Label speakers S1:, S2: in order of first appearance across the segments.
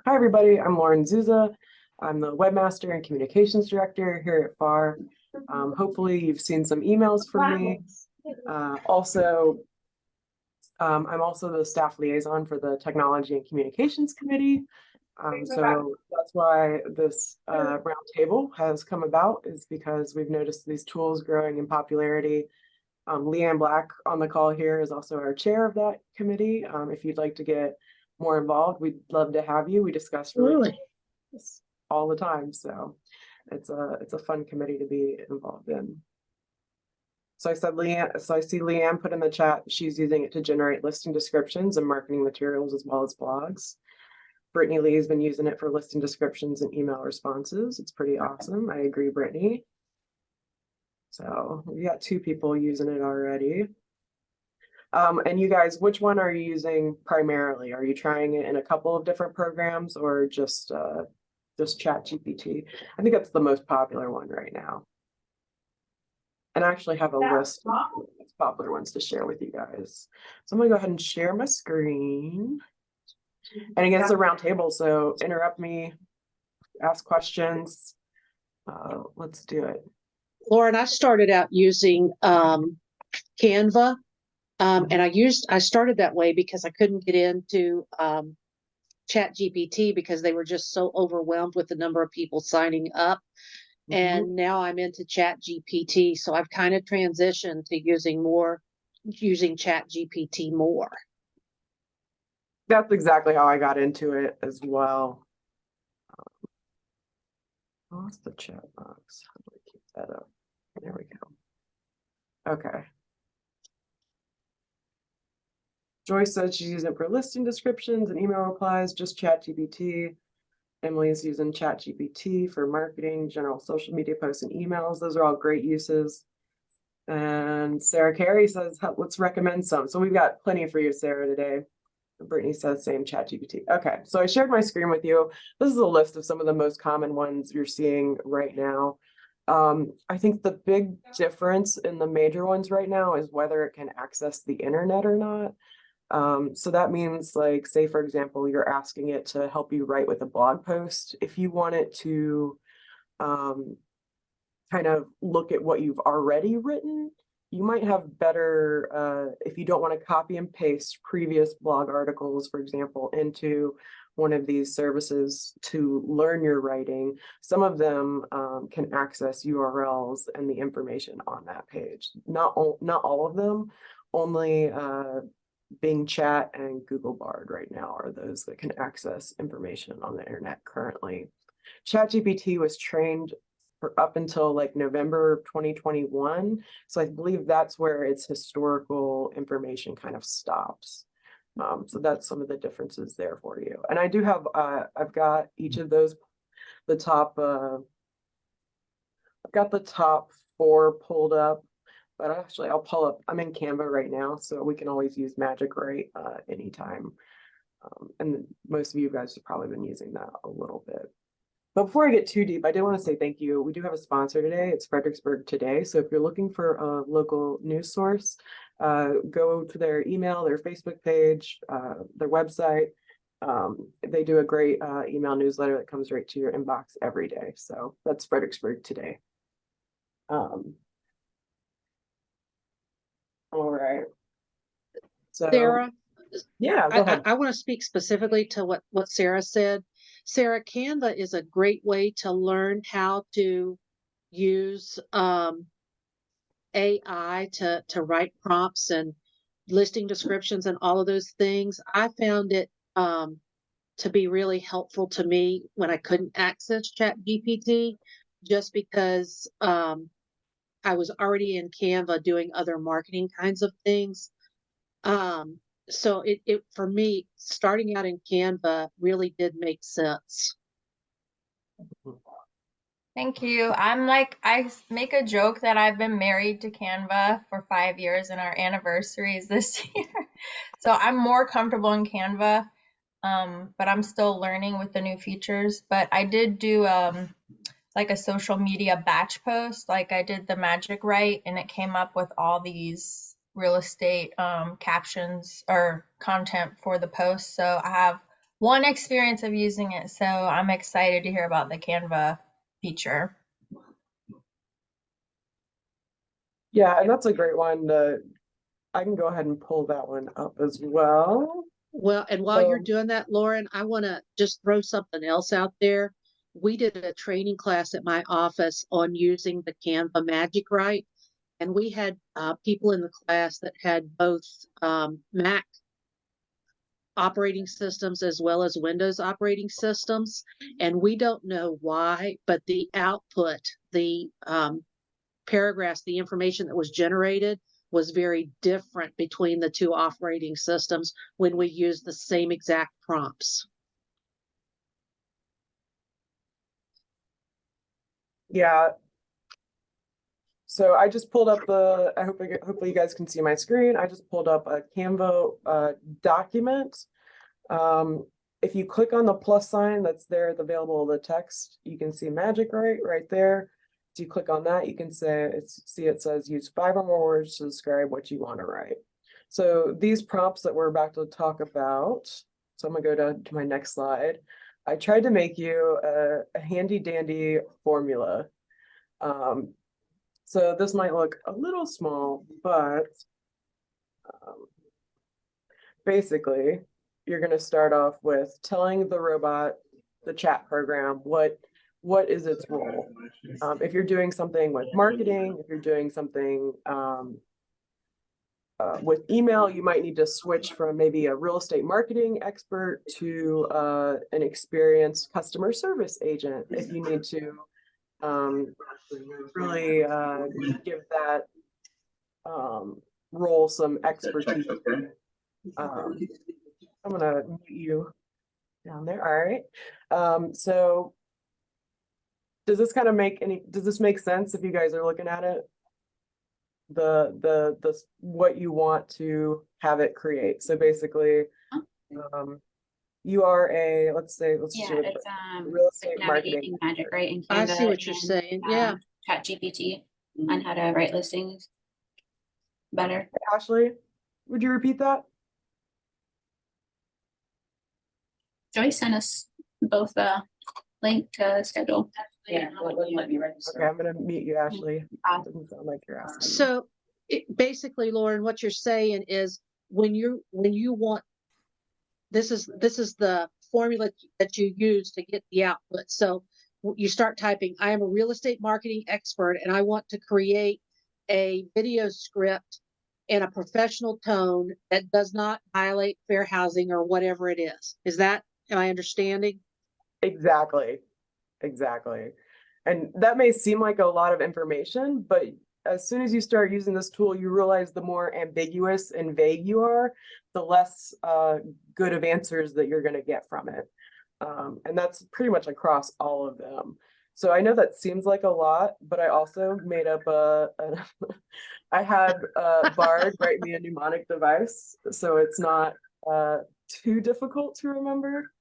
S1: Hi, everybody. I'm Lauren Zuza. I'm the webmaster and communications director here at FAR. Hopefully, you've seen some emails from me. Also, I'm also the staff liaison for the Technology and Communications Committee. So that's why this roundtable has come about, is because we've noticed these tools growing in popularity. Leanne Black on the call here is also our chair of that committee. If you'd like to get more involved, we'd love to have you. We discuss really all the time, so it's a fun committee to be involved in. So I see Leanne put in the chat, she's using it to generate listing descriptions and marketing materials as well as blogs. Brittany Lee has been using it for listing descriptions and email responses. It's pretty awesome. I agree, Brittany. So we got 2 people using it already. And you guys, which one are you using primarily? Are you trying it in a couple of different programs or just ChatGPT? I think that's the most popular one right now. And I actually have a list of popular ones to share with you guys. So I'm gonna go ahead and share my screen. And again, it's a round table, so interrupt me, ask questions. Let's do it.
S2: Lauren, I started out using Canva, and I started that way because I couldn't get into ChatGPT because they were just so overwhelmed with the number of people signing up. And now I'm into ChatGPT, so I've kind of transitioned to using ChatGPT more.
S1: That's exactly how I got into it as well. What's the chat box? How do we keep that up? There we go. Okay. Joyce says she's using it for listing descriptions and email replies, just ChatGPT. Emily's using ChatGPT for marketing, general social media posts and emails. Those are all great uses. And Sarah Carey says, let's recommend some. So we've got plenty for you, Sarah, today. Brittany says same, ChatGPT. Okay, so I shared my screen with you. This is a list of some of the most common ones you're seeing right now. I think the big difference in the major ones right now is whether it can access the internet or not. So that means, like, say, for example, you're asking it to help you write with a blog post. If you want it to kind of look at what you've already written, you might have better, if you don't want to copy and paste previous blog articles, for example, into one of these services to learn your writing. Some of them can access URLs and the information on that page. Not all of them, only Bing Chat and Google Bard right now are those that can access information on the internet currently. ChatGPT was trained for up until like November of 2021. So I believe that's where its historical information kind of stops. So that's some of the differences there for you. And I do have, I've got each of those, I've got the top 4 pulled up. But actually, I'll pull up, I'm in Canva right now, so we can always use Magic Write anytime. And most of you guys have probably been using that a little bit. But before I get too deep, I did want to say thank you. We do have a sponsor today. It's Fredericksburg Today. So if you're looking for a local news source, go to their email, their Facebook page, their website. They do a great email newsletter that comes right to your inbox every day. So that's Fredericksburg Today. All right. So
S2: Sarah,
S1: yeah, go ahead.
S2: I want to speak specifically to what Sarah said. Sarah, Canva is a great way to learn how to use AI to write prompts and listing descriptions and all of those things. I found it to be really helpful to me when I couldn't access ChatGPT, just because I was already in Canva doing other marketing kinds of things. So it for me, starting out in Canva really did make sense.
S3: Thank you. I make a joke that I've been married to Canva for 5 years and our anniversary is this year. So I'm more comfortable in Canva, but I'm still learning with the new features. But I did do like a social media batch post. Like I did the Magic Write and it came up with all these real estate captions or content for the post. So I have one experience of using it, so I'm excited to hear about the Canva feature.
S1: Yeah, and that's a great one. I can go ahead and pull that one up as well.
S2: Well, and while you're
S1: So-
S2: doing that, Lauren, I want to just throw something else out there. We did a training class at my office on using the Canva Magic Write, and we had people in the class that had both Mac operating systems as well as Windows operating systems. And we don't know why, but the output, the paragraphs, the information that was generated was very different between the two operating systems when we used the same exact prompts.
S1: Yeah. So I just pulled up hopefully you guys can see my screen. I just pulled up a Canva document. If you click on the plus sign that's there at the available the text, you can see Magic right there. So you click on that, you can it says use 5 or more words to describe what you want to write. So these prompts that we're about to talk about, so I'm gonna go to my next slide. I tried to make you a handy dandy formula. So this might look a little small, but basically you're going to start off with telling the robot, the chat program, what is its role. If you're doing something with marketing, if you're doing something with email, you might need to switch from maybe a real estate marketing expert to an experienced customer service agent. If you need to really give that role some expertise. I'm gonna mute you down there. All right. So does this kind of does this make sense if you guys are looking at it? The what you want to have it create. So basically, you are let's
S4: Yeah,
S1: do it.
S4: it's
S1: Real estate
S4: like
S1: marketing.
S4: navigating Magic Write in Canva.
S2: I see what you're
S4: and,
S2: saying. Yeah.
S4: Chat GPT on how to write listings better.
S1: Ashley, would you repeat that?
S4: Joyce sent us both a link to schedule.
S5: Yeah, let me register.
S1: Okay, I'm gonna mute you, Ashley. It doesn't sound like you're asking.
S2: So basically, Lauren, what you're saying is when you want, this is the formula that you use to get the output. So you start typing, I am a real estate marketing expert and I want to create a video script in a professional tone that does not violate fair housing or whatever it is. Am I understanding?
S1: Exactly. And that may seem like a lot of information, but as soon as you start using this tool, you realize the more ambiguous and vague you are, the less good of answers that you're going to get from it. And that's pretty much across all of them. So I know that seems like a lot, but I also made up I had Bard write me a mnemonic device, so it's not too difficult to remember.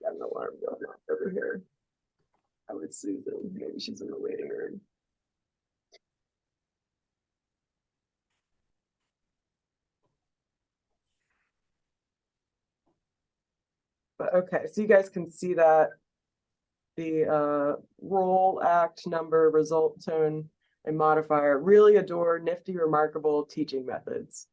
S1: Got an alarm going off over here. I would Susan. Maybe she's in the waiting room. But okay, so you guys can see that the role, act, number, result, tone, and modifier really adore nifty, remarkable teaching methods.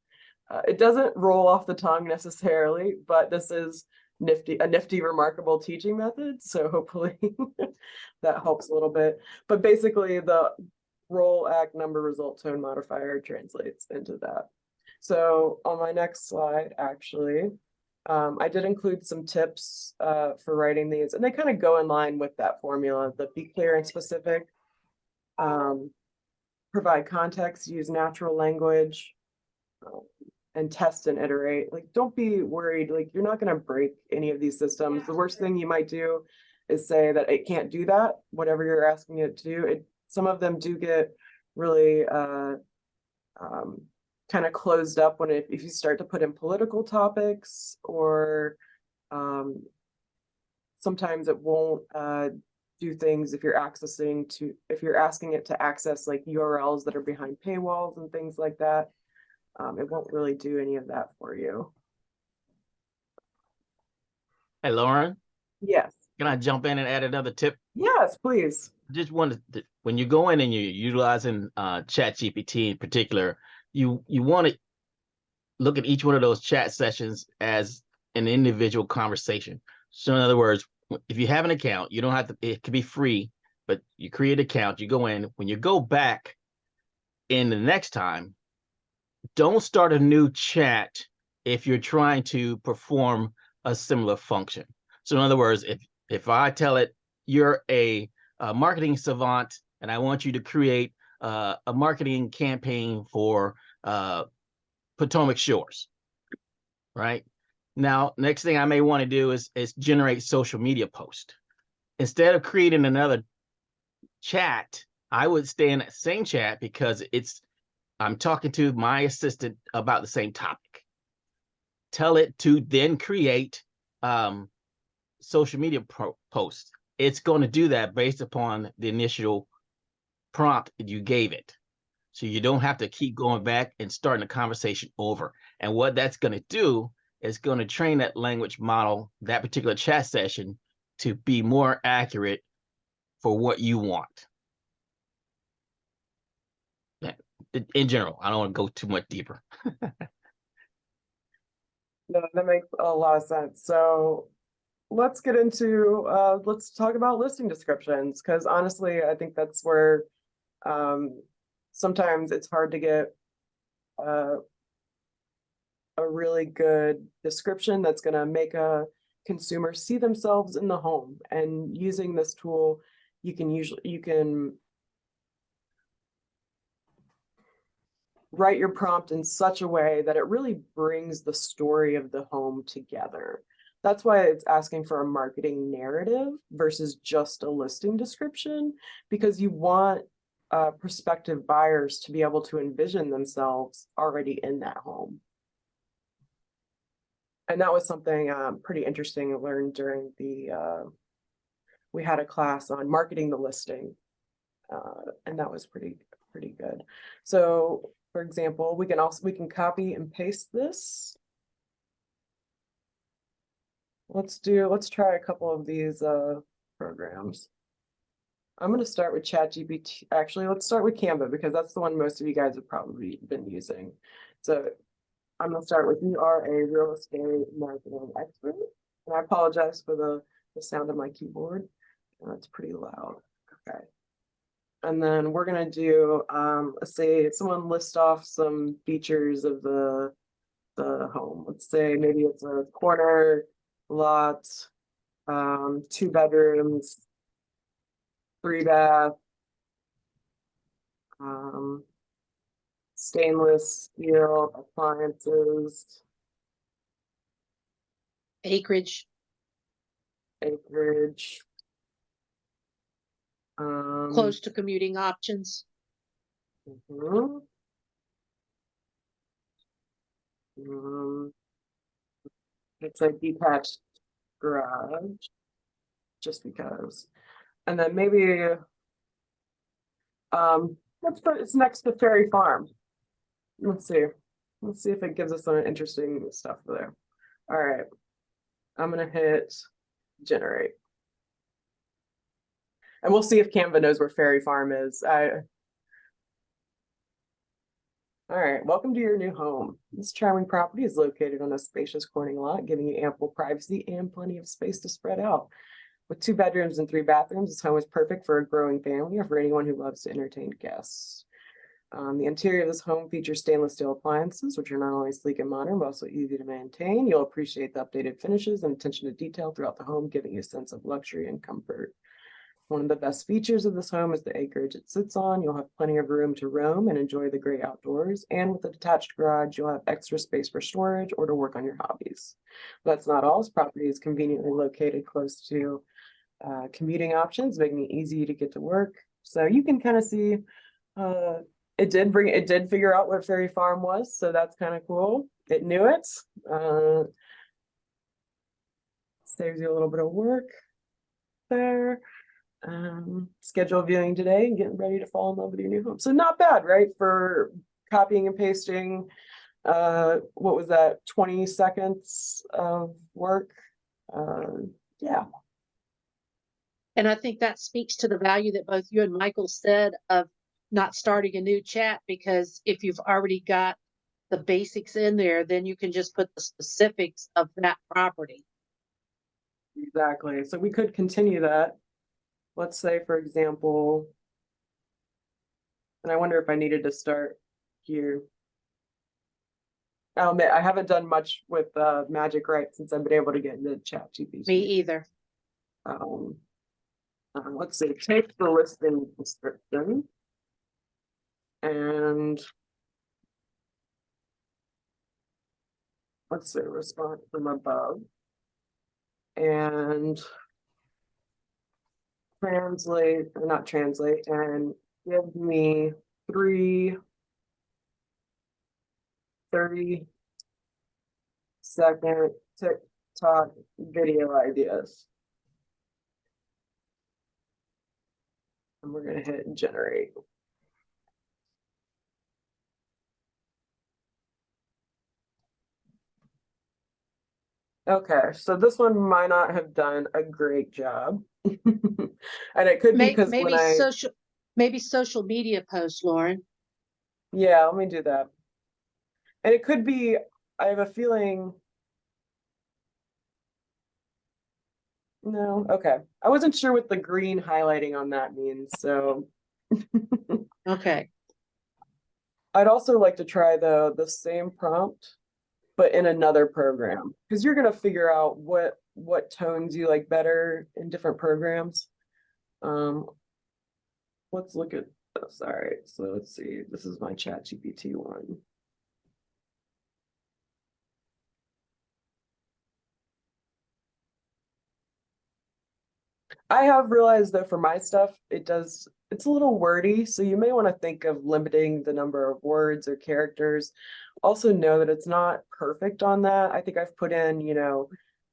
S1: It doesn't roll off the tongue necessarily, but this is a nifty, remarkable teaching method. So hopefully that helps a little bit. But basically the role, act, number, result, tone, modifier translates into that. So on my next slide, actually, I did include some tips for writing these, and they kind of go in line with that formula, the be clear and specific, provide context, use natural language, and test and iterate. Like, don't be worried. Like, you're not going to break any of these systems. The worst thing you might do is say that it can't do that, whatever you're asking it to do. Some of them do get really kind of closed up if you start to put in political topics, or sometimes it won't do things if you're asking it to access like URLs that are behind paywalls and things like that. It won't really do any of that for you.
S6: Hey, Lauren,
S1: Yes.
S6: can I jump in and add another tip?
S1: Yes, please.
S6: Just wanted to, when you go in and you're utilizing ChatGPT in particular, you want to look at each one of those chat sessions as an individual conversation. So in other words, if you have an account, you don't have to, it could be free, but you create an account, you go in, when you go back in the next time, don't start a new chat if you're trying to perform a similar function. So in other words, if I tell it you're a marketing savant and I want you to create a marketing campaign for Potomac Shores, right? Now, next thing I may want to do is generate social media post. Instead of creating another chat, I would stay in that same chat because I'm talking to my assistant about the same topic. Tell it to then create social media posts. It's going to do that based upon the initial prompt that you gave it. So you don't have to keep going back and starting the conversation over. And what that's going to do is going to train that language model, that particular chat session, to be more accurate for what you want. In general, I don't want to go too much deeper.
S1: No, that makes a lot of sense. So let's get into, let's talk about listing descriptions, because honestly, I think that's where sometimes it's hard to get a really good description that's going to make a consumer see themselves in the home. And using this tool, you can write your prompt in such a way that it really brings the story of the home together. That's why it's asking for a marketing narrative versus just a listing description, because you want prospective buyers to be able to envision themselves already in that home. And that was something pretty interesting to learn during we had a class on marketing the listing, and that was pretty good. So for example, we can copy and paste this. Let's try a couple of these programs. I'm going to start with ChatGPT. Actually, let's start with Canva because that's the one most of you guys have probably been using. So I'm going to start with, you are a real estate marketing expert. And I apologize for the sound of my keyboard. It's pretty loud. Okay. And then we're going to do, let's say someone list off some features of the home. Let's say maybe it's a corner lot, 2 bedrooms, 3 bath, stainless steel appliances,
S2: Acreage. Close to commuting options.
S1: It's a detached garage, just because. And then maybe let's put it's next to Ferry Farm. Let's see if it gives us some interesting stuff there. All right, I'm gonna hit generate, and we'll see if Canva knows where Ferry Farm is. All right, welcome to your new home. This charming property is located on a spacious corning lot, giving you ample privacy and plenty of space to spread out. With 2 bedrooms and 3 bathrooms, this home is perfect for a growing family or for anyone who loves to entertain guests. The interior of this home features stainless steel appliances, which are not only sleek and modern, but also easy to maintain. You'll appreciate the updated finishes and attention to detail throughout the home, giving you a sense of luxury and comfort. One of the best features of this home is the acreage it sits on. You'll have plenty of room to roam and enjoy the great outdoors. And with a detached garage, you'll have extra space for storage or to work on your hobbies. But that's not all. This property is conveniently located close to commuting options, making it easy to get to work. So you can kind of see it did figure out what Ferry Farm was, so that's kind of cool. It knew it. Saves you a little bit of work there. Schedule viewing today and getting ready to fall in love with your new home. So not bad, right? For copying and pasting, what was that, 20 seconds of work? Yeah.
S2: And I think that speaks to the value that both you and Michael said of not starting a new chat, because if you've already got the basics in there, then you can just put the specifics of that property.
S1: Exactly. So we could continue that. Let's say, for example, and I wonder if I needed to start here. I'll admit, I haven't done much with Magic Write since I've been able to get into ChatGPT.
S2: Me either.
S1: Let's see, take the listing description and let's say response from above and translate, or not translate, and give me 3 30-second TikTok video ideas. And we're going to hit generate. Okay, so this one might not have done a great job. And it could be because when
S2: Maybe social media posts, Lauren.
S1: Yeah, let me do that. And it could be, I have a feeling. No, okay. I wasn't sure what the green highlighting on that means, so.
S2: Okay.
S1: I'd also like to try the same prompt, but in another program, because you're gonna figure out what tones you like better in different programs. Let's look at this. All right, so let's see. This is my ChatGPT one. I have realized that for my stuff, it's a little wordy, so you may want to think of limiting the number of words or characters. Also know that it's not perfect on that. I think I've put in,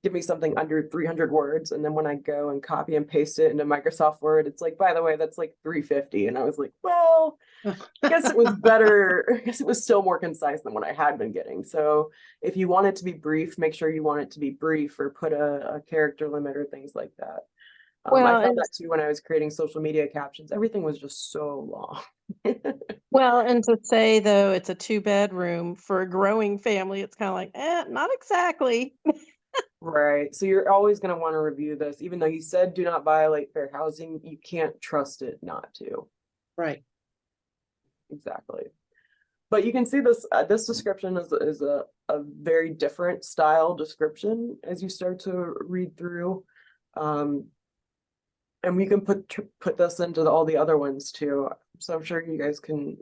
S1: give me something under 300 words, and then when I go and copy and paste it into Microsoft Word, it's like, by the way, that's like 350. And I was like, well, I guess it was better. I guess it was still more concise than what I had been getting. So if you want it to be brief, make sure you want it to be brief or put a character limit or things like that. I found that too when I was creating social media captions. Everything was just so long.
S7: Well, and to say though, it's a 2-bedroom for a growing family, it's kind of like, not exactly.
S1: Right. So you're always going to want to review this, even though you said do not violate fair housing, you can't trust it not to.
S2: Right.
S1: Exactly. But you can see this this description is a very different style description as you start to read through. And we can put this into all the other ones too. So I'm sure you guys can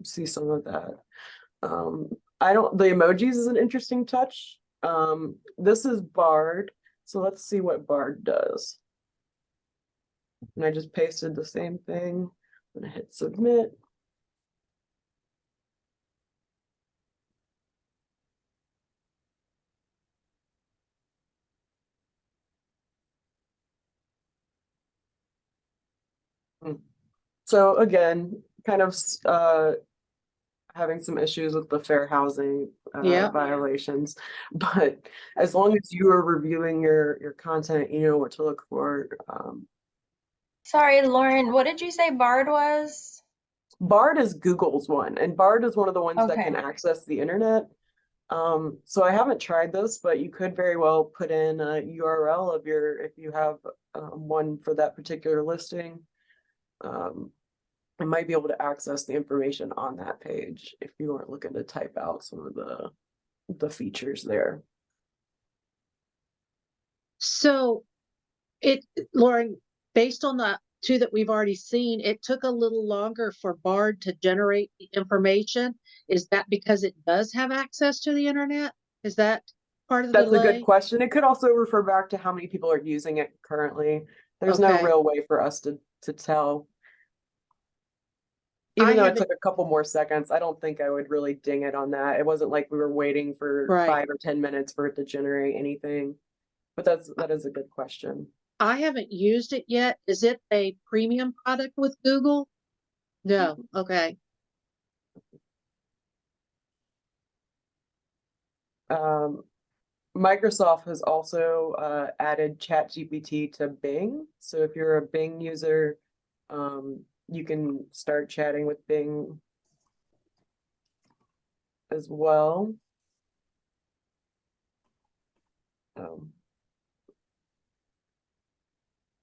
S1: see some of that. The emojis is an interesting touch. This is Bard. So let's see what Bard does. And I just pasted the same thing. I'm gonna hit submit. So again, kind of having some issues with the fair housing violations, but as long as you are reviewing your content, you know what to look for.
S3: Sorry, Lauren, what did you say Bard was?
S1: Bard is Google's one, and Bard is one of the ones that
S3: Okay.
S1: can access the internet. So I haven't tried this, but you could very well put in a URL of if you have one for that particular listing. I might be able to access the information on that page if you weren't looking to type out some of the features there.
S2: So Lauren, based on the two that we've already seen, it took a little longer for Bard to generate the information. Is that because it does have access to the internet? Is that part of the delay?
S1: That's a good question. It could also refer back to how many people are using it currently. There's no real way for us to tell. Even though it took a couple more seconds, I don't think I would really ding it on that. It wasn't like we were waiting for 5 or 10 minutes for it to generate anything. But that is a good question.
S2: I haven't used it yet. Is it a premium product with Google? No. Okay.
S1: Microsoft has also added ChatGPT to Bing. So if you're a Bing user, you can start chatting with Bing as well.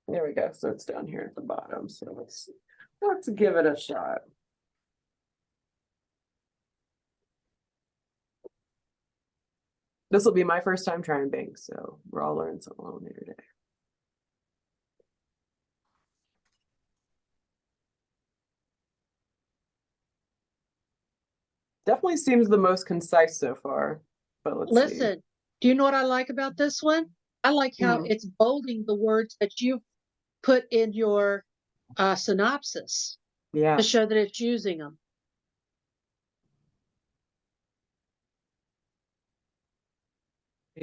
S1: There we go. So it's down here at the bottom. So let's give it a shot. This will be my first time trying Bing, so we're all learning something along here today. Definitely seems the most concise so far, but let's see.
S2: Listen, do you know what I like about this one? I like how it's bolding the words that you put in your synopsis
S1: Yeah,
S2: to show that it's using them.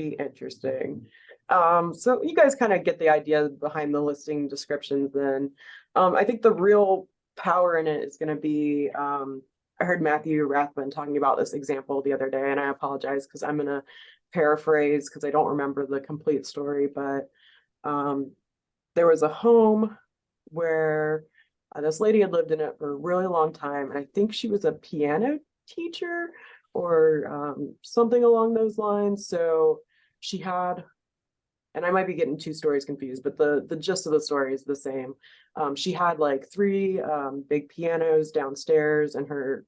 S1: pretty interesting. So you guys kind of get the idea behind the listing descriptions then. I think the real power in it is going to be, I heard Matthew Rathbun talking about this example the other day, and I apologize because I'm going to paraphrase because I don't remember the complete story, but there was a home where this lady had lived in it for a really long time, and I think she was a piano teacher or something along those lines. So she had, and I might be getting two stories confused, but the gist of the story is the same. She had like three big pianos downstairs in her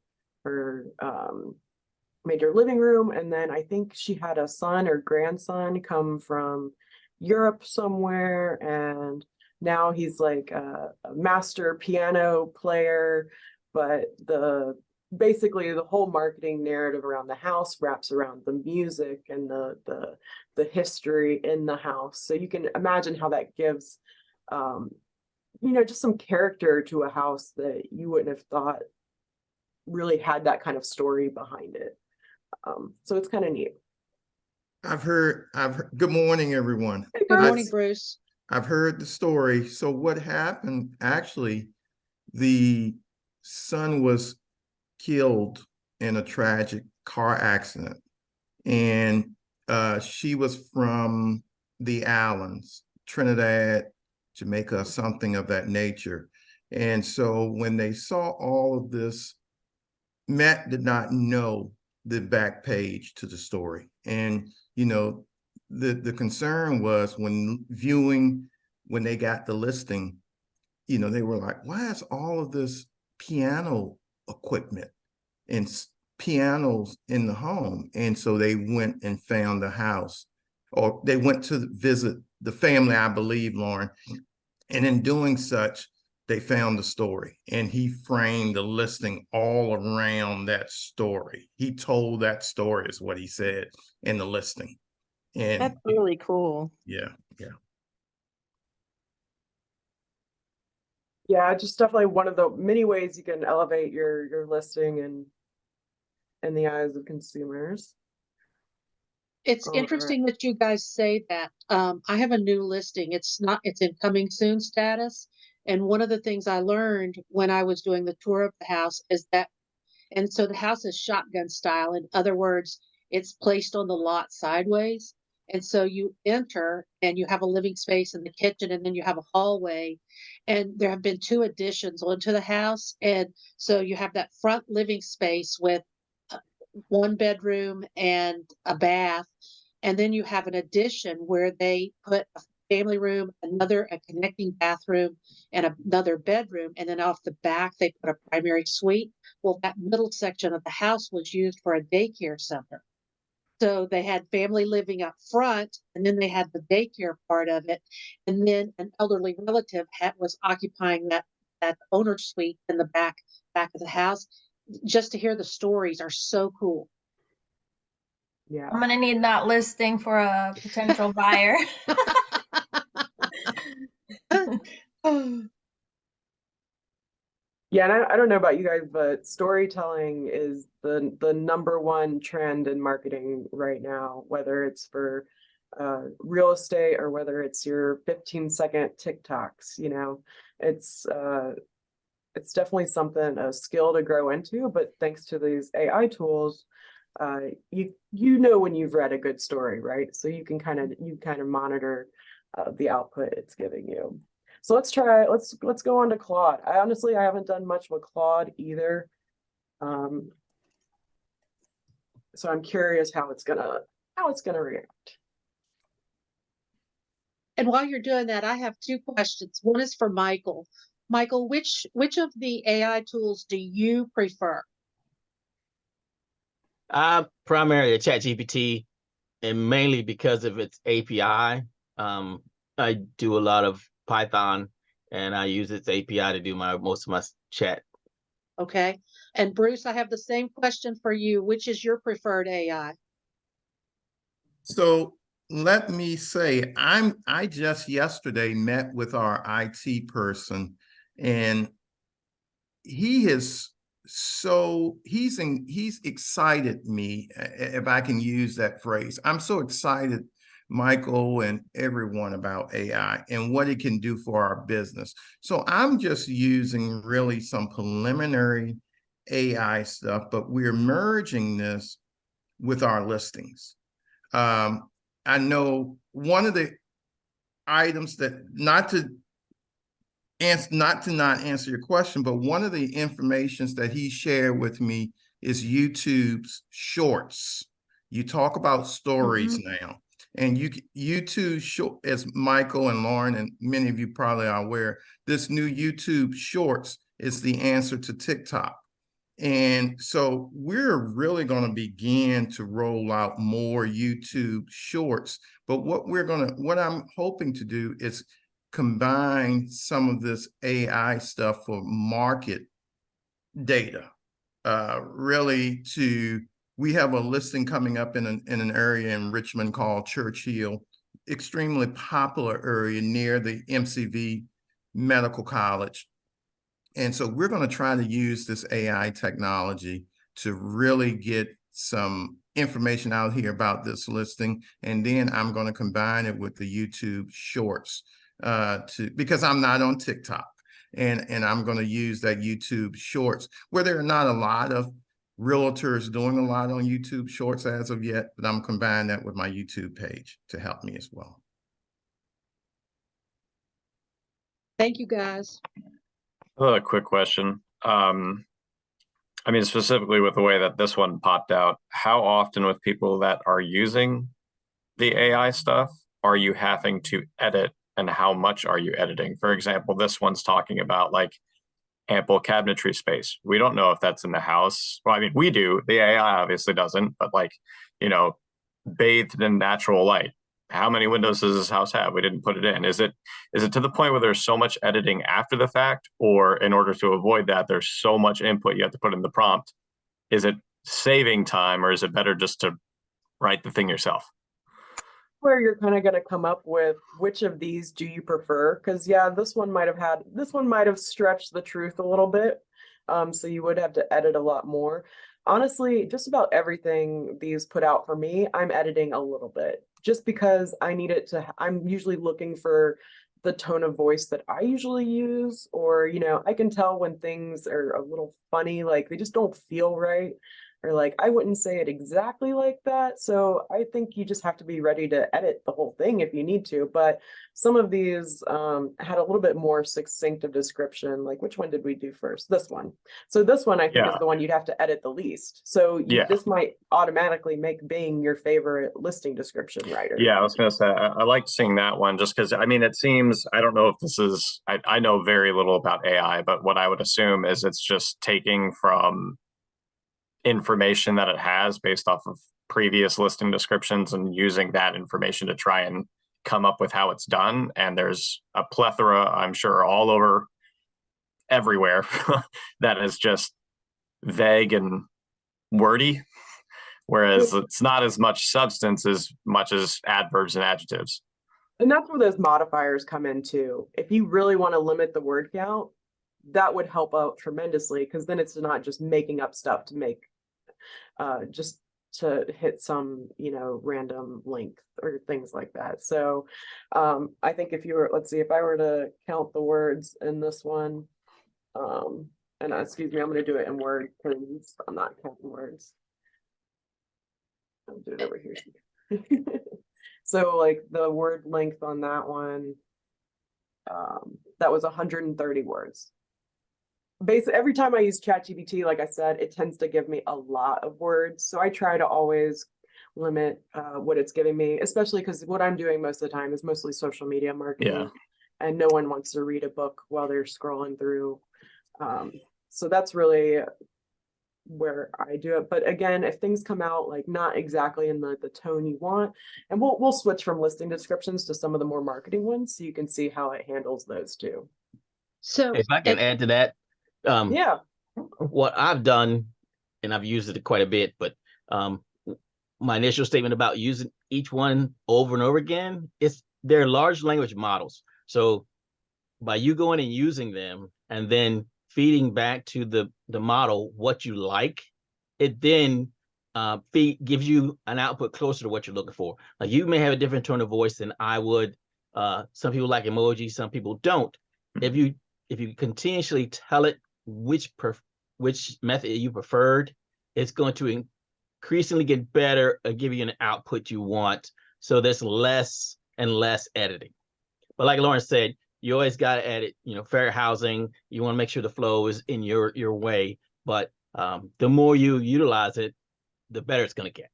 S1: major living room, and then I think she had a son or grandson come from Europe somewhere, and now he's like a master piano player, but basically the whole marketing narrative around the house wraps around the music and the history in the house. So you can imagine how that gives just some character to a house that you wouldn't have thought really had that kind of story behind it. So it's kind of neat.
S8: Good morning, everyone.
S2: Good morning, Bruce.
S8: I've heard the story. So what happened, actually, the son was killed in a tragic car accident. And she was from the islands, Trinidad, Jamaica, something of that nature. And so when they saw all of this, Matt did not know the back page to the story. And, the concern was when they got the listing, they were like, why is all of this piano equipment and pianos in the home? And so they went and found the house, or they went to visit the family, I believe, Lauren. And in doing such, they found the story, and he framed the listing all around that story. He told that story is what he said in the listing. And
S7: That's really cool.
S8: Yeah.
S1: Yeah, just definitely one of the many ways you can elevate your listing and in the eyes of consumers.
S2: It's interesting that you guys say that. I have a new listing. It's in coming soon status. And one of the things I learned when I was doing the tour of the house is that, and so the house is shotgun style. In other words, it's placed on the lot sideways. And so you enter and you have a living space in the kitchen, and then you have a hallway. And there have been 2 additions onto the house. And so you have that front living space with 1 bedroom and a bath. And then you have an addition where they put a family room, a connecting bathroom, and another bedroom. And then off the back, they put a primary suite. Well, that middle section of the house was used for a daycare center. So they had family living up front, and then they had the daycare part of it. And then an elderly relative was occupying that owner suite in the back of the house. Just to hear the stories are so cool.
S1: Yeah.
S3: I'm gonna need that listing for a potential buyer.
S1: Yeah, and I don't know about you guys, but storytelling is the #1 trend in marketing right now, whether it's for real estate or whether it's your 15-second TikToks. It's definitely a skill to grow into, but thanks to these AI tools, you know when you've read a good story, right? So you kind of monitor the output it's giving you. So let's go on to Claude. I haven't done much with Claude either. So I'm curious how it's gonna react.
S2: And while you're doing that, I have two questions. One is for Michael. Michael, which of the AI tools do you prefer?
S6: Primarily a ChatGPT, and mainly because of its API. I do a lot of Python, and I use its API to do most of my chat.
S2: Okay. And Bruce, I have the same question for you. Which is your preferred AI?
S8: So let me say, I just yesterday met with our IT person, and he's excited me, if I can use that phrase. I'm so excited, Michael and everyone, about AI and what it can do for our business. So I'm just using really some preliminary AI stuff, but we're merging this with our listings. I know one of the items that, not to not answer your question, but one of the informations that he shared with me is YouTube's shorts. You talk about stories now, and YouTube as Michael and Lauren and many of you probably are aware, this new YouTube shorts is the answer to TikTok. And so we're really going to begin to roll out more YouTube shorts. But what I'm hoping to do is combine some of this AI stuff for market data. We have a listing coming up in an area in Richmond called Churchill, extremely popular area near the MCV Medical College. And so we're going to try to use this AI technology to really get some information out here about this listing. And then I'm going to combine it with the YouTube shorts because I'm not on TikTok. And I'm going to use that YouTube shorts, where there are not a lot of realtors doing a lot on YouTube shorts as of yet, but I'm combining that with my YouTube page to help me as well.
S2: Thank you, guys.
S9: A quick question. I mean, specifically with the way that this one popped out, how often with people that are using the AI stuff are you having to edit, and how much are you editing? For example, this one's talking about like ample cabinetry space. We don't know if that's in the house. Well, I mean, we do. The AI obviously doesn't, but like, you know, bathed in natural light. How many windows does this house have? We didn't put it in. Is it to the point where there's so much editing after the fact, or in order to avoid that, there's so much input you have to put in the prompt? Is it saving time, or is it better just to write the thing yourself?
S1: Where you're kind of going to come up with which of these do you prefer? Because yeah, this one might have stretched the truth a little bit. So you would have to edit a lot more. Honestly, just about everything these put out for me, I'm editing a little bit, just because I need it to, I'm usually looking for the tone of voice that I usually use, or, I can tell when things are a little funny, like they just don't feel right, or like I wouldn't say it exactly like that. So I think you just have to be ready to edit the whole thing if you need to. But some of these had a little bit more succinct of description. Like, which one did we do first? This one. So this one I think is the one you'd have to edit the least. So this might automatically make Bing your favorite listing description writer.
S9: Yeah, I was gonna say I liked seeing that one, just because I mean it seems, I don't know if this is, I know very little about AI, but what I would assume is it's just taking from information that it has based off of previous listing descriptions and using that information to try and come up with how it's done. And there's a plethora, I'm sure, all over everywhere that is just vague and wordy, whereas it's not as much substance as much as adverbs and adjectives.
S1: And that's where those modifiers come in too. If you really want to limit the word count, that would help out tremendously, because then it's not just making up stuff to make just to hit some random length or things like that. So I think if you were, let's see, if I were to count the words in this one, and excuse me, I'm going to do it in Word because I'm not counting words. I'll do it over here. So like the word length on that one, that was 130 words. Basically, every time I use ChatGPT, like I said, it tends to give me a lot of words. So I try to always limit what it's giving me, especially because what I'm doing most of the time is mostly social media marketing.
S9: Yeah.
S1: And no one wants to read a book while they're scrolling through. So that's really where I do it. But again, if things come out like not exactly in the tone you want, and we'll switch from listing descriptions to some of the more marketing ones so you can see how it handles those too.
S2: So
S6: If I can add to that,
S1: Yeah.
S6: what I've done, and I've used it quite a bit, but my initial statement about using each one over and over again is they're large language models. So by you going and using them and then feeding back to the model what you like, it then gives you an output closer to what you're looking for. Like you may have a different tone of voice than I would. Some people like emojis, some people don't. If you continuously tell it which method you preferred, it's going to increasingly get better at giving you an output you want. So there's less and less editing. But like Lauren said, you always got to edit, fair housing. You want to make sure the flow is in your way. But the more you utilize it, the better it's going to get.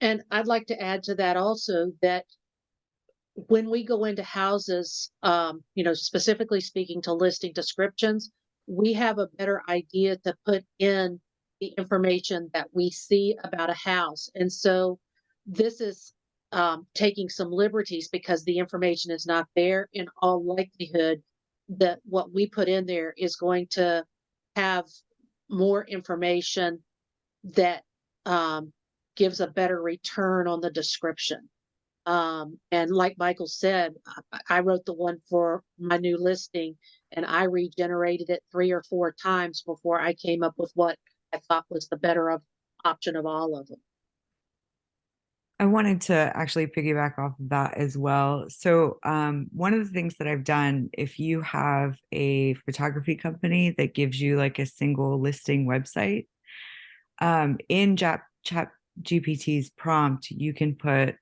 S2: And I'd like to add to that also that when we go into houses, specifically speaking to listing descriptions, we have a better idea to put in the information that we see about a house. And so this is taking some liberties because the information is not there. In all likelihood, that what we put in there is going to have more information that gives a better return on the description. And like Michael said, I wrote the one for my new listing and I regenerated it 3 or 4 times before I came up with what I thought was the better option of all of them.
S10: I wanted to actually piggyback off of that as well. So one of the things that I've done, if you have a photography company that gives you like a single listing website, in ChatGPT's prompt, you can put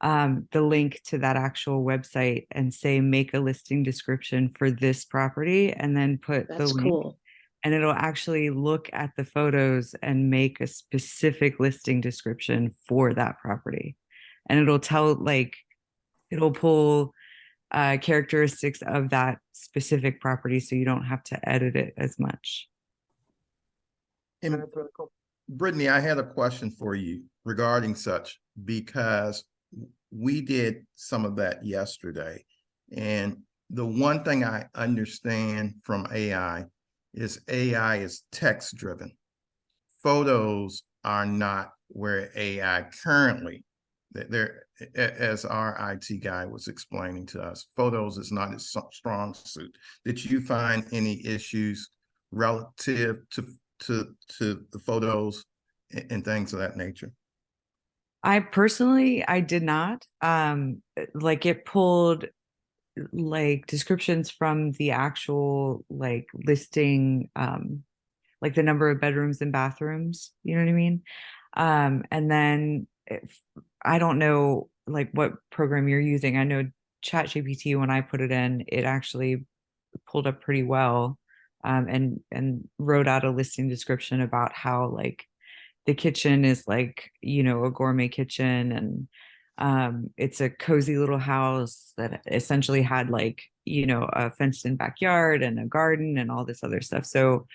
S10: the link to that actual website and say, make a listing description for this property, and then put the link.
S2: Cool.
S10: And it'll actually look at the photos and make a specific listing description for that property. And it'll it'll pull characteristics of that specific property so you don't have to edit it as much.
S8: And
S1: That's really cool.
S8: Brittany, I had a question for you regarding such, because we did some of that yesterday. And the one thing I understand from AI is text driven. Photos are not where AI currently, they're, as our IT guy was explaining to us, photos is not its strong suit. Did you find any issues relative to the photos and things of that nature?
S10: I personally did not. Like it pulled like descriptions from the actual like listing, like the number of bedrooms and bathrooms, you know what I mean? And then I don't know like what program you're using. I know ChatGPT, when I put it in, it actually pulled up pretty well, and wrote out a listing description about how like the kitchen is like, a gourmet kitchen, and it's a cozy little house that essentially had like, a fenced in backyard and a garden and all this other stuff. So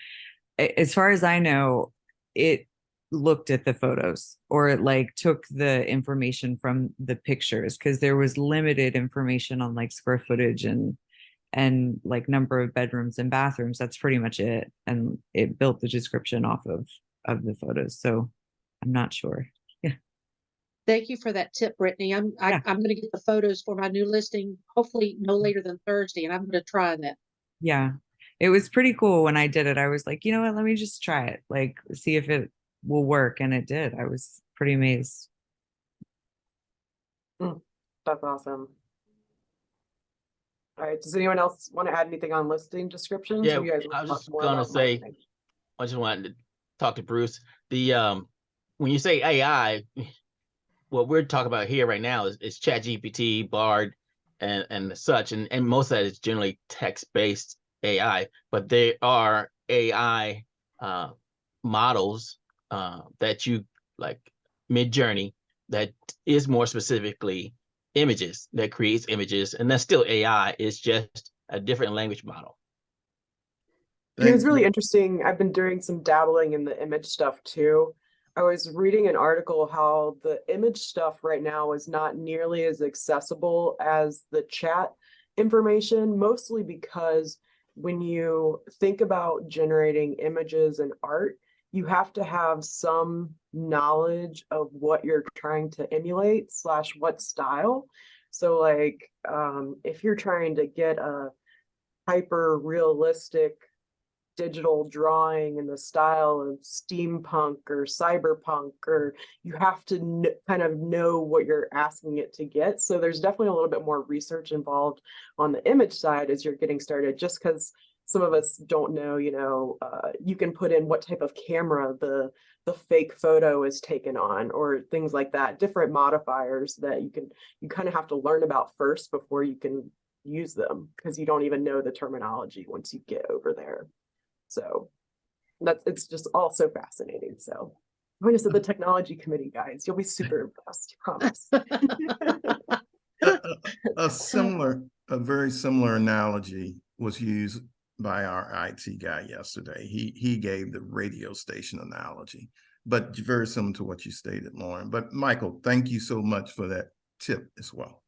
S10: as far as I know, it looked at the photos, or it like took the information from the pictures, because there was limited information on like square footage and like number of bedrooms and bathrooms. That's pretty much it. And it built the description off of the photos. So I'm not sure. Yeah.
S2: Thank you for that tip, Brittany. I'm going to get the photos for my new listing, hopefully no later than Thursday, and I'm going to try that.
S10: Yeah. It was pretty cool when I did it. I was like, you know what, let me just try it, like see if it will work. And it did. I was pretty amazed.
S1: That's awesome. All right. Does anyone else want to add anything on listing descriptions?
S6: Yeah,
S1: You guys
S6: I was
S1: want
S6: just
S1: more
S6: gonna
S1: about
S6: say,
S1: marketing?
S6: I just wanted to talk to Bruce. The when you say AI, what we're talking about here right now is ChatGPT, Bard, and such, and most of that is generally text-based AI, but there are AI models that you like Mid-Journey that is more specifically images, that creates images, and that's still AI. It's just a different language model.
S1: It was
S8: Thank
S1: really
S8: you.
S1: interesting. I've been doing some dabbling in the image stuff too. I was reading an article how the image stuff right now is not nearly as accessible as the chat information, mostly because when you think about generating images and art, you have to have some knowledge of what you're trying to emulate / what style. So like if you're trying to get a hyper realistic digital drawing in the style of steampunk or cyberpunk, or you have to kind of know what you're asking it to get. So there's definitely a little bit more research involved on the image side as you're getting started, just because some of us don't know, you can put in what type of camera the fake photo is taken on, or things like that, different modifiers that you kind of have to learn about first before you can use them, because you don't even know the terminology once you get over there. So it's just all so fascinating. So join us at the technology committee, guys. You'll be super impressed, promise.
S8: A very similar analogy was used by our IT guy yesterday. He gave the radio station analogy, but very similar to what you stated, Lauren. But Michael, thank you so much for that tip as well.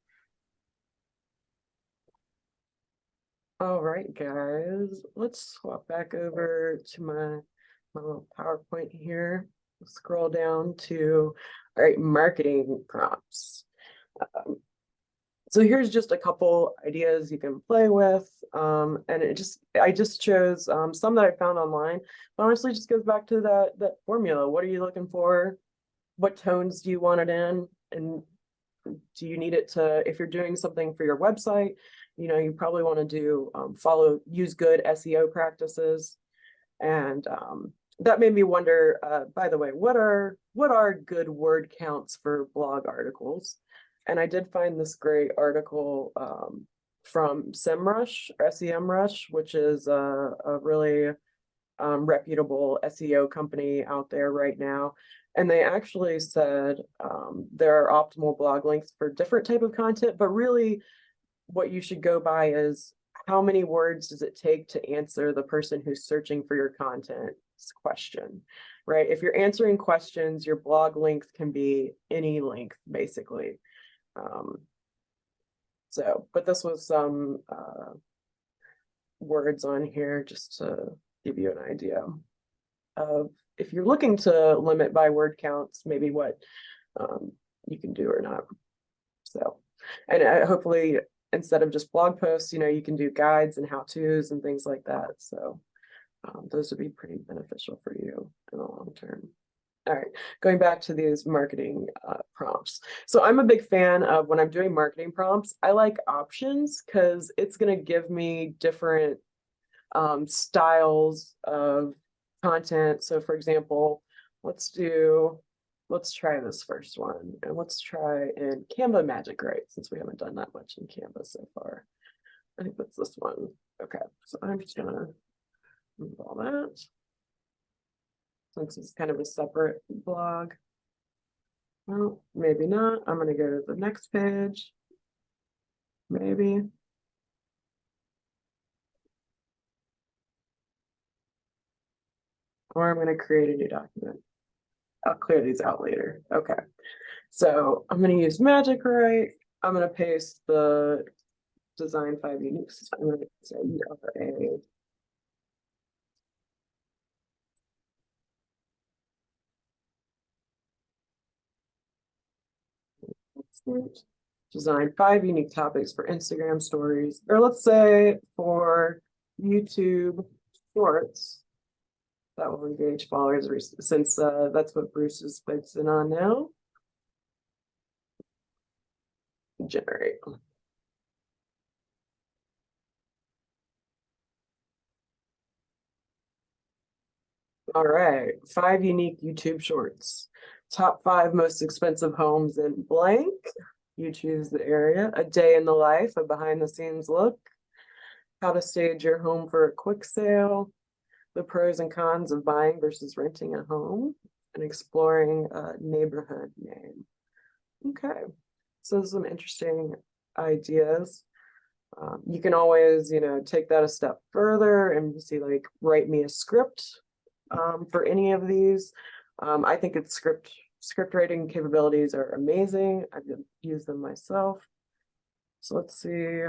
S1: All right, guys, let's swap back over to my little PowerPoint here. Scroll down to, all right, marketing prompts. So here's just a couple ideas you can play with. And I just chose some that I found online. But honestly, just goes back to that formula. What are you looking for? What tones do you want it in? And do you need it to, if you're doing something for your website, you probably want to do use good SEO practices. And that made me wonder, by the way, what are good word counts for blog articles? And I did find this great article from SEMrush, SEMrush, which is a really reputable SEO company out there right now. And they actually said there are optimal blog links for different type of content, but really what you should go by is how many words does it take to answer the person who's searching for your content's question, right? If you're answering questions, your blog links can be any length, basically. But this was some words on here just to give you an idea of, if you're looking to limit by word counts, maybe what you can do or not. So, and hopefully instead of just blog posts, you can do guides and how-tos and things like that. So those would be pretty beneficial for you in the long term. All right, going back to these marketing prompts. So I'm a big fan of, when I'm doing marketing prompts, I like options because it's going to give me different styles of content. So for example, let's try this first one, and let's try in Canva Magic Write, since we haven't done that much in Canva so far. I think that's this one. Okay, so I'm just gonna move all that, since it's kind of a separate blog. Well, maybe not. I'm gonna go to the next page. Maybe. Or I'm gonna create a new document. I'll clear these out later. Okay. So I'm going to use Magic Write. I'm going to paste the design 5 uniques. I'm going to say ERA. Design 5 unique topics for Instagram stories, or let's say for YouTube shorts. That will engage followers, since that's what Bruce is focusing on now. Generate. All right, 5 unique YouTube shorts. top 5 most expensive homes in blank. You choose the area. A day in the life, a behind the scenes look. How to stage your home for a quick sale. The pros and cons of buying versus renting a home, and exploring a neighborhood name. Okay, so some interesting ideas. You can always, take that a step further and see, like, write me a script for any of these. I think it's script writing capabilities are amazing. I've used them myself. So let's see.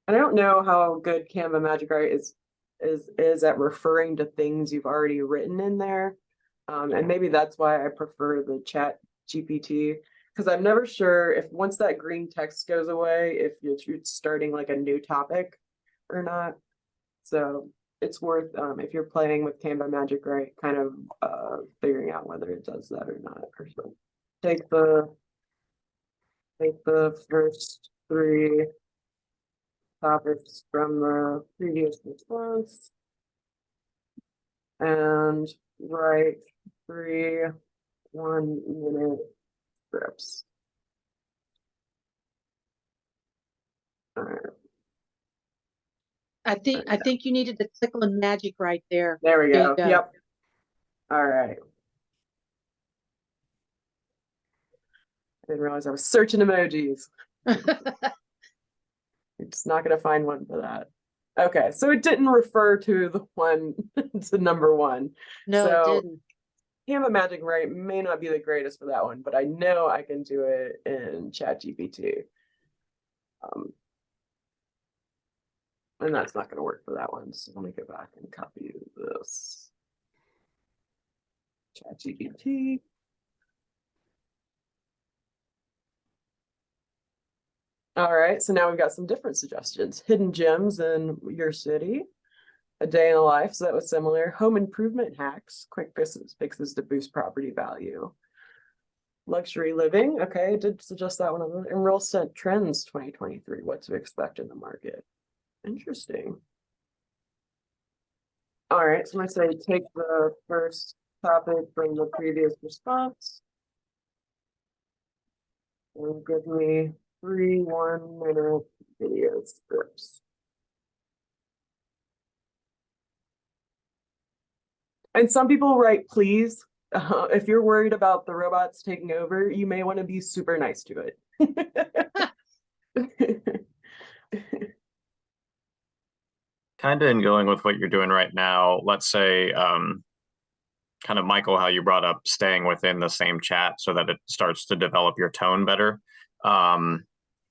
S1: And I don't know how good Canva Magic Write is at referring to things you've already written in there. And maybe that's why I prefer the Chat GPT, because I'm never sure if once that green text goes away, if you're starting like a new topic or not. So it's worth, if you're playing with Canva Magic Write, kind of figuring out whether it does that or not. Or so. Take the first 3 topics from the previous response and write 3 1-minute scripts. All right.
S2: I think you needed to click on magic right there.
S1: There we
S2: There
S1: go.
S2: you go.
S1: Yep. All right. I didn't realize I was searching emojis. You're just not going to find one for that. Okay, so it didn't refer to the one to number 1.
S2: No,
S1: So,
S2: it didn't.
S1: Canva Magic Write may not be the greatest for that one, but I know I can do it in ChatGPT. And that's not going to work for that one. So let me go back and copy this. ChatGPT. All right, so now we've got some different suggestions. Hidden gems in your city. A day in the life, so that was similar. Home improvement hacks, quick fixes to boost property value. Luxury living, okay, I did suggest that one. And real estate trends 2023, what to expect in the market. Interesting. All right, so I'm gonna say take the first topic from the previous response. And give me 3 1-minute video scripts. And some people write, please. If you're worried about the robots taking over, you may want to be super nice to it.
S9: Kind of in going with what you're doing right now, let's say, kind of Michael, how you brought up staying within the same chat so that it starts to develop your tone better.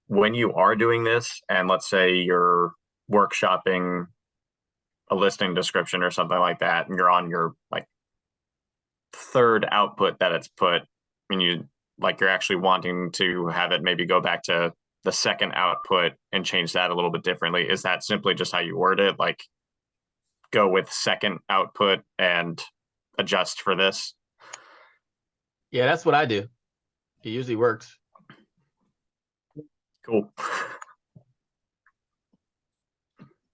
S9: When you are doing this, and let's say you're workshopping a listing description or something like that, and you're on your like 3rd output that it's put, and you're actually wanting to have it maybe go back to the 2nd output and change that a little bit differently. Is that simply just how you word it? Like go with 2nd output and adjust for this?
S6: Yeah, that's what I do. It usually works.
S9: Cool.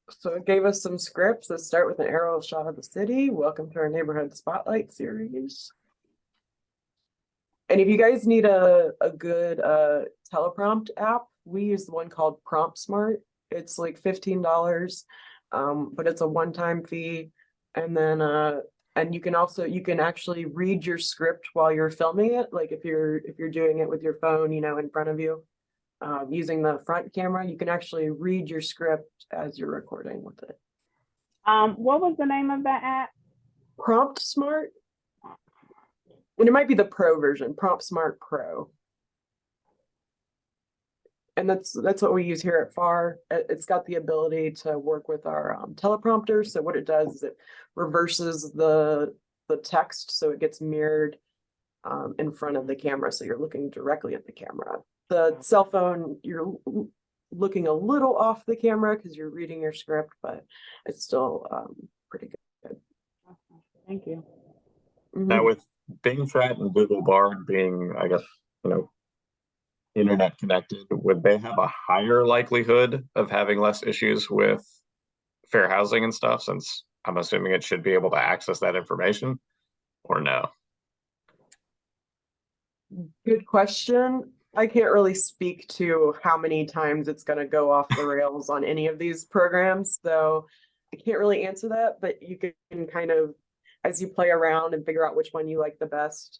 S1: So it gave us some scripts that start with an aerial shot of the city. Welcome to our neighborhood spotlight series. And if you guys need a good teleprompt app, we use the one called Prompt Smart. It's like $15, but it's a one-time fee. And then and you can actually read your script while you're filming it. Like if you're doing it with your phone, in front of you. Using the front camera, you can actually read your script as you're recording with it.
S11: What was the name of that app?
S1: Prompt Smart. And it might be the Pro version, Prompt Smart Pro. And that's what we use here at FAR. It's got the ability to work with our teleprompter. So what it does is it reverses the text so it gets mirrored in front of the camera. So you're looking directly at the camera. The cell phone, you're looking a little off the camera because you're reading your script, but it's still pretty good.
S11: Thank you.
S9: Now with Bing Chat and Google Bard being, I guess, internet connected, would they have a higher likelihood of having less issues with fair housing and stuff, since I'm assuming it should be able to access that information, or no?
S1: Good question. I can't really speak to how many times it's going to go off the rails on any of these programs, so I can't really answer that, but you can kind of, as you play around and figure out which one you like the best,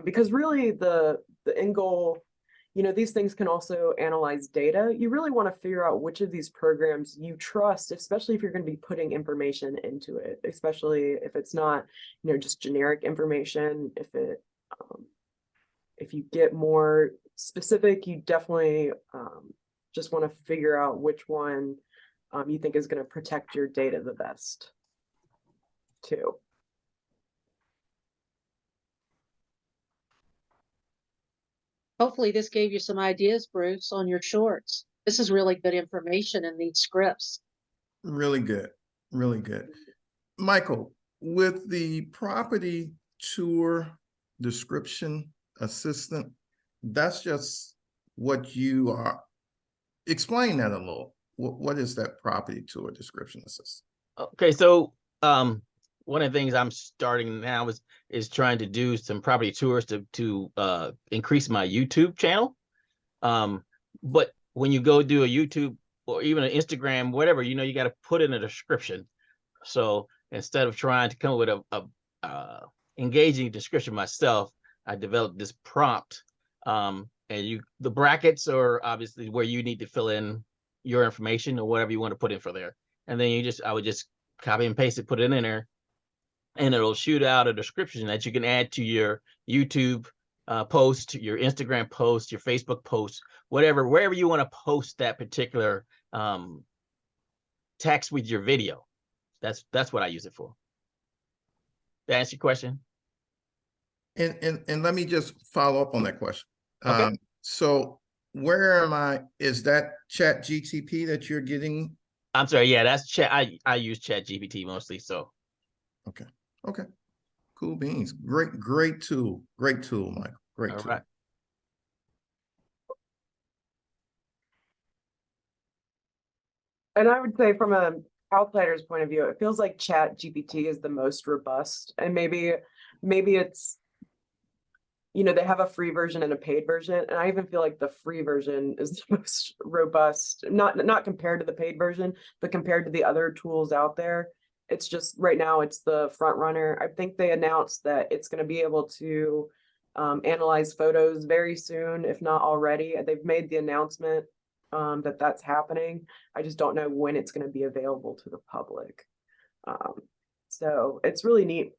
S1: because really the end goal, you know, these things can also analyze data. You really want to figure out which of these programs you trust, especially if you're going to be putting information into it, especially if it's not, you know, just generic information. If you get more specific, you definitely just want to figure out which one you think is going to protect your data the best, too.
S2: Hopefully this gave you some ideas, Bruce, on your shorts. This is really good information in these scripts.
S8: Really good, really good. Michael, with the property tour description assistant, that's just what you are. Explain that a little. What is that property tour description assistant?
S6: Okay, so one of the things I'm starting now is trying to do some property tours to increase my YouTube channel. But when you go do a YouTube or even an Instagram, whatever, you know, you got to put in a description. So instead of trying to come up with a engaging description myself, I developed this prompt. And the brackets are obviously where you need to fill in your information or whatever you want to put in for there. And then I would just copy and paste it, put it in there, and it'll shoot out a description that you can add to your YouTube post, your Instagram post, your Facebook post, wherever you want to post that particular text with your video. That's what I use it for. Did I answer your question?
S8: And let me just follow up on that question.
S6: Okay.
S8: So where am I? Is that Chat GTP that you're getting?
S6: I'm sorry. Yeah, that's chat. I use Chat GPT mostly. So.
S8: Okay. Okay. Cool beans. Great tool. Great tool, Michael. Great tool.
S6: Right.
S1: And I would say from a outsider's point of view, it feels like Chat GPT is the most robust, and maybe it's, you know, they have a free version and a paid version, and I even feel like the free version is the most robust, not compared to the paid version, but compared to the other tools out there. It's just right now it's the front runner. I think they announced that it's going to be able to analyze photos very soon, if not already. They've made the announcement that that's happening. I just don't know when it's going to be available to the public. So it's really neat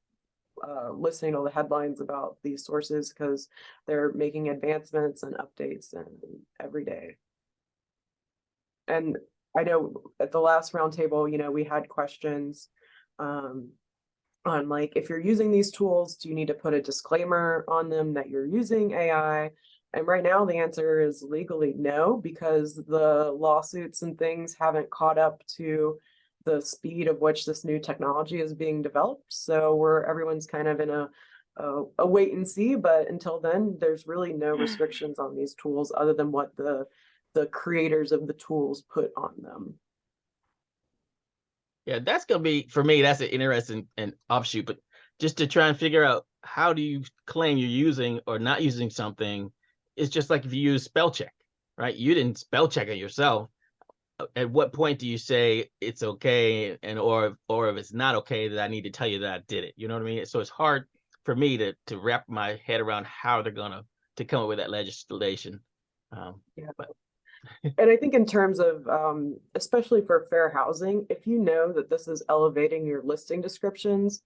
S1: listening to all the headlines about these sources, because they're making advancements and updates and every day. And I know at the last roundtable, you know, we had questions on like, if you're using these tools, do you need to put a disclaimer on them that you're using AI? And right now the answer is legally no, because the lawsuits and things haven't caught up to the speed of which this new technology is being developed. So everyone's kind of in a wait and see, but until then, there's really no restrictions on these tools other than what the creators of the tools put on them.
S6: Yeah, that's gonna be, for me, that's an interesting and offshoot, but just to try and figure out how do you claim you're using or not using something. It's just like if you use spell check, right? You didn't spell check it yourself. At what point do you say it's okay, and or if it's not okay, that I need to tell you that I did it? You know what I mean? So it's hard for me to wrap my head around how they're gonna to come up with that legislation.
S1: Yeah. And I think in terms of, especially for fair housing, if you know that this is elevating your listing descriptions,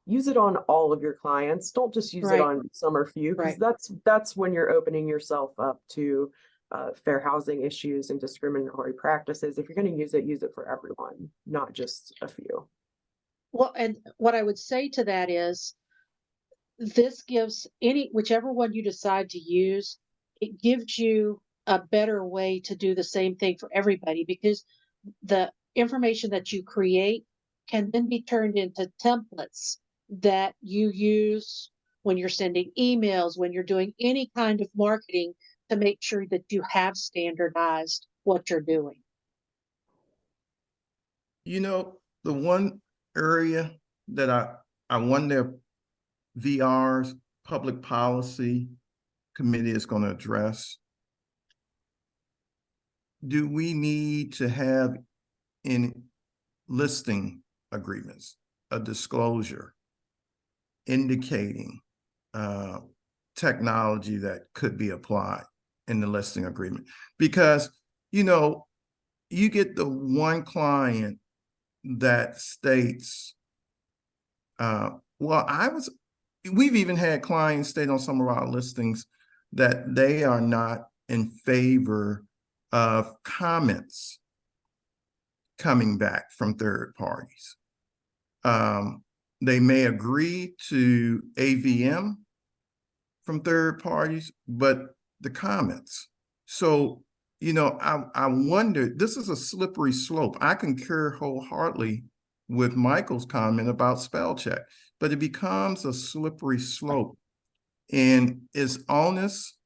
S1: use it on all of your clients. Don't just use it on some or few, because that's when you're opening yourself up to fair housing issues and discriminatory practices. If you're going to use it for everyone, not just a few.
S2: Well, and what I would say to that is, this gives whichever one you decide to use, it gives you a better way to do the same thing for everybody, because the information that you create can then be turned into templates that you use when you're sending emails, when you're doing any kind of marketing, to make sure that you have standardized what you're doing.
S8: You know, the one area that I wonder VR's public policy committee is going to address. Do we need to have in listing agreements a disclosure indicating technology that could be applied in the listing agreement? Because, you know, you get the one client that states, we've even had clients state on some of our listings that they are not in favor of comments coming back from third parties. They may agree to AVM from third parties, but the comments. So, you know, I wonder, this is a slippery slope. I concur wholeheartedly with Michael's comment about spell check, but it becomes a slippery slope, and it's onus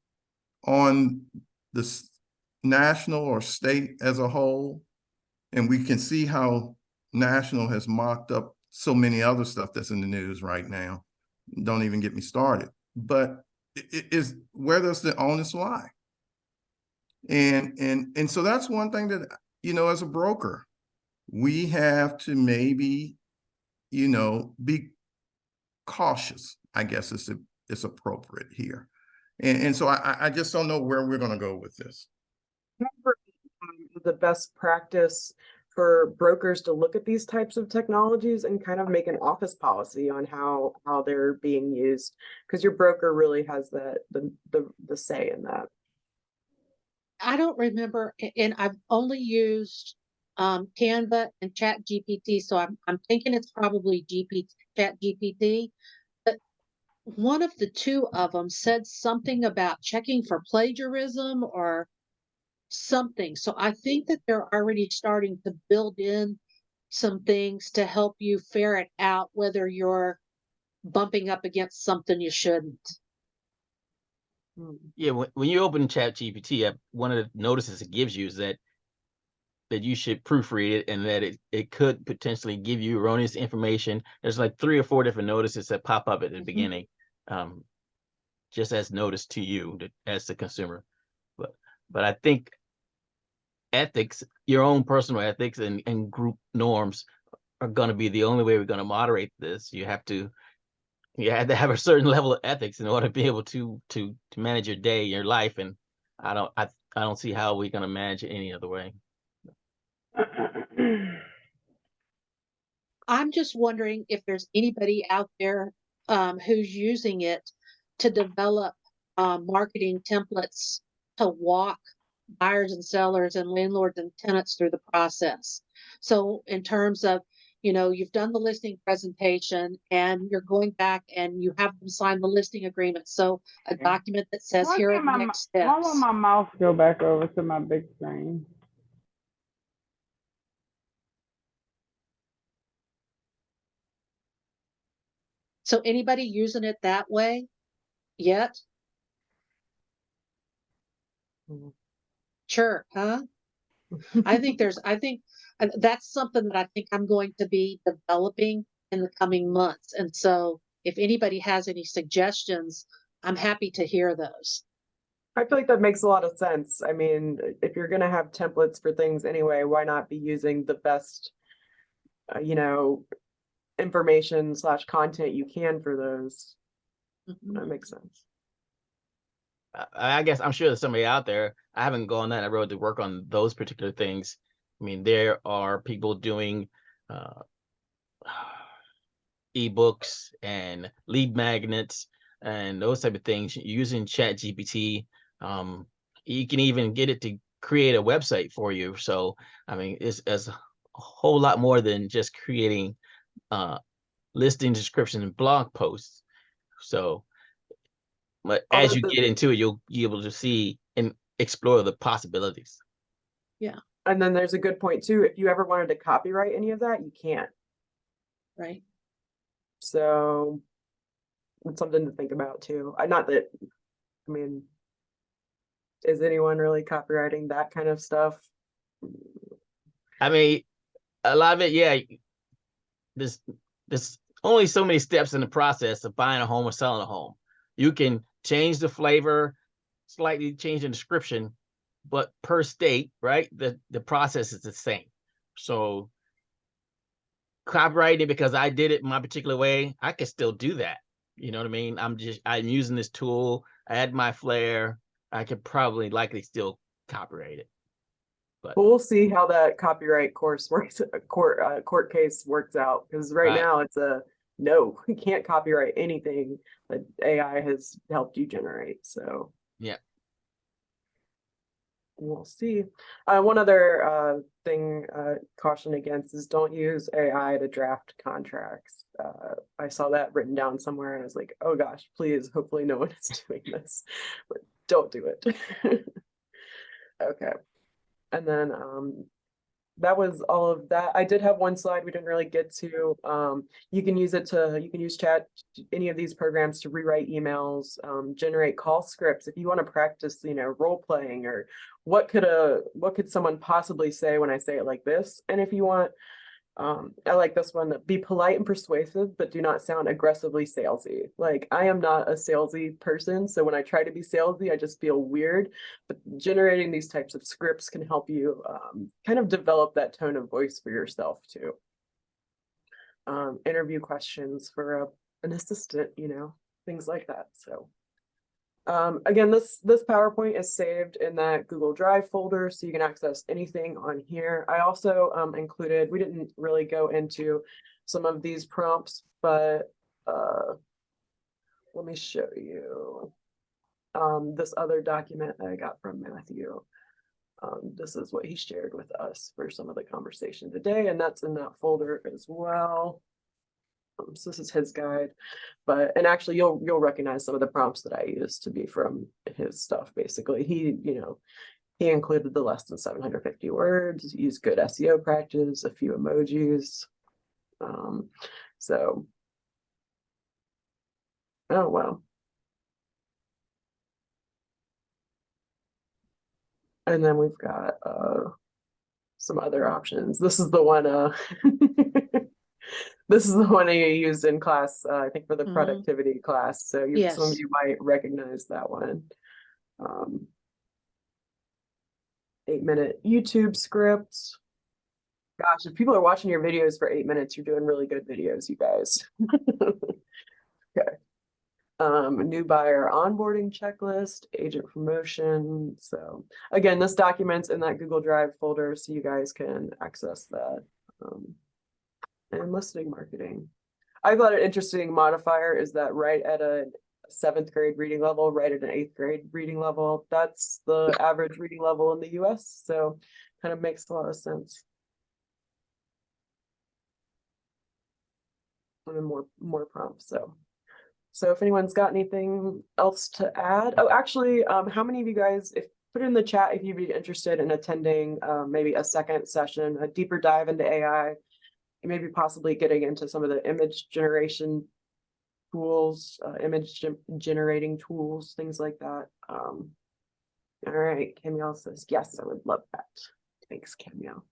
S8: on the national or state as a whole. And we can see how national has mocked up so many other stuff that's in the news right now. Don't even get me started. But it is, where does the onus lie? And so that's one thing that, you know, as a broker, we have to maybe, you know, be cautious, I guess it's appropriate here. And so I just don't know where we're going to go with this.
S1: The best practice for brokers to look at these types of technologies and kind of make an office policy on how they're being used, because your broker really has the say in that.
S2: I don't remember, and I've only used Canva and Chat GPT, so I'm thinking it's probably Chat GPT. But one of the two of them said something about checking for plagiarism or something. So I think that they're already starting to build in some things to help you ferret out whether you're bumping up against something you shouldn't.
S6: Yeah, when you open Chat GPT, one of the notices it gives you is that you should proofread it, and that it could potentially give you erroneous information. There's like 3 or 4 different notices that pop up at the beginning, just as notice to you as the consumer. But I think ethics, your own personal ethics and group norms, are going to be the only way we're going to moderate this. You have to have a certain level of ethics in order to be able to manage your day, your life, and I don't see how we're going to manage it any other way.
S2: I'm just wondering if there's anybody out there who's using it to develop marketing templates to walk buyers and sellers and landlords and tenants through the process. So in terms of, you know, you've done the listing presentation and you're going back and you have them sign the listing agreement. So a document that says here are the next steps.
S11: Why will my mouse go back over to my big screen?
S2: So anybody using it that way yet? Sure, huh? I think that's something that I think I'm going to be developing in the coming months. And so if anybody has any suggestions, I'm happy to hear those.
S1: I feel like that makes a lot of sense. I mean, if you're going to have templates for things anyway, why not be using the best, you know, information / content you can for those? That makes sense.
S6: I guess I'm sure there's somebody out there. I haven't gone that road to work on those particular things. I mean, there are people doing ebooks and lead magnets and those type of things using Chat GPT. You can even get it to create a website for you. So, I mean, it's a whole lot more than just creating listing descriptions and blog posts. So, but as you get into it, you'll be able to see and explore the possibilities.
S2: Yeah.
S1: And then there's a good point too. If you ever wanted to copyright any of that, you can't.
S2: Right.
S1: So it's something to think about too. Not that, I mean, is anyone really copywriting that kind of stuff?
S6: I mean, a lot of it, yeah. there's only so many steps in the process of buying a home or selling a home. You can change the flavor, slightly change the description, but per state, right, the process is the same. So copywriting, because I did it my particular way, I can still do that. You know what I mean? I'm using this tool, I add my flair, I could probably likely still copyright it. But
S1: we'll see how that copyright court case works out, because right now it's a no, you can't copyright anything that AI has helped you generate. So
S6: yeah,
S1: we'll see. One other thing, caution against is don't use AI to draft contracts. I saw that written down somewhere and I was like, oh gosh, please, hopefully no one is doing this, but don't do it. Okay. And then that was all of that. I did have one slide we didn't really get to. You can use chat, any of these programs to rewrite emails, generate call scripts. If you want to practice, role playing, or what could someone possibly say when I say it like this? And if you want, I like this one, be polite and persuasive, but do not sound aggressively salesy. Like, I am not a salesy person, so when I try to be salesy, I just feel weird. But generating these types of scripts can help you kind of develop that tone of voice for yourself too. Interview questions for an assistant, things like that. So again, this PowerPoint is saved in that Google Drive folder, so you can access anything on here. I also included, we didn't really go into some of these prompts, but let me show you this other document that I got from Matthew. This is what he shared with us for some of the conversation today, and that's in that folder as well. So this is his guide, and actually you'll recognize some of the prompts that I used to be from his stuff. Basically, he included the less than 750 words, used good SEO practice, a few emojis. So, oh wow. And then we've got some other options. This is the one this is the one I used in class, I think for the productivity class. So some of you might recognize that one. 8-minute YouTube scripts. Gosh, if people are watching your videos for 8 minutes, you're doing really good videos, you guys. Okay. New buyer onboarding checklist, agent promotion. So again, this document's in that Google Drive folder, so you guys can access that. And listing marketing. I thought an interesting modifier is that right at a 7th grade reading level, right at an 8th grade reading level, that's the average reading level in the US. So kind of makes a lot of sense. And then more prompts. So if anyone's got anything else to add. Oh, actually, how many of you guys, put it in the chat if you'd be interested in attending maybe a second session, a deeper dive into AI, maybe possibly getting into some of the image generation tools, generating tools, things like that. All right, Camille says, yes, I would love that. Thanks, Camille.